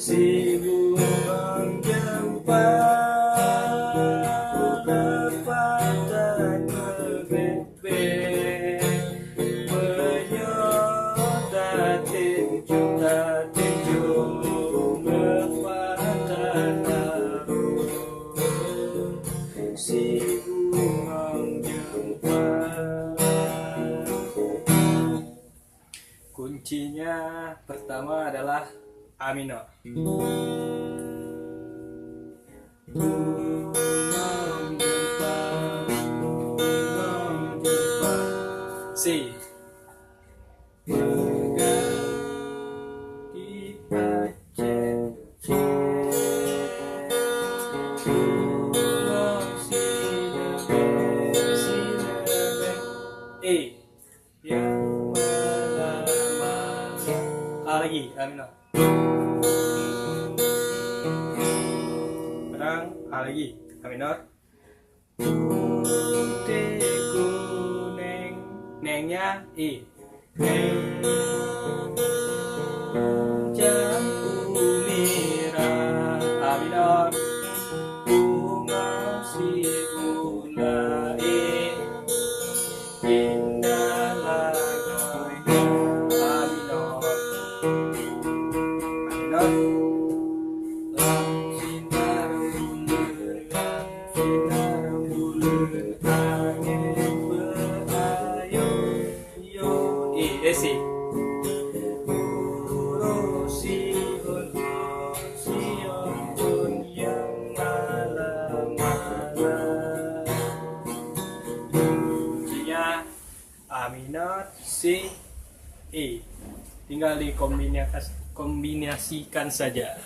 Si burung jempol lepas dan berbebek menyota tinju lepas dan si burung jempol. Kuncinya pertama adalah A minor. C. E. Yang A lagi, A minor. Sekarang A lagi, A minor. Putih kuning, nengnya E. Neng jambu merah, A minor. Bunga si gula E. Indahlah goyang, A minor. A minor. Si yang malam-malam. Kuncinya A minor, C, E. Tinggal dikombinasikan saja.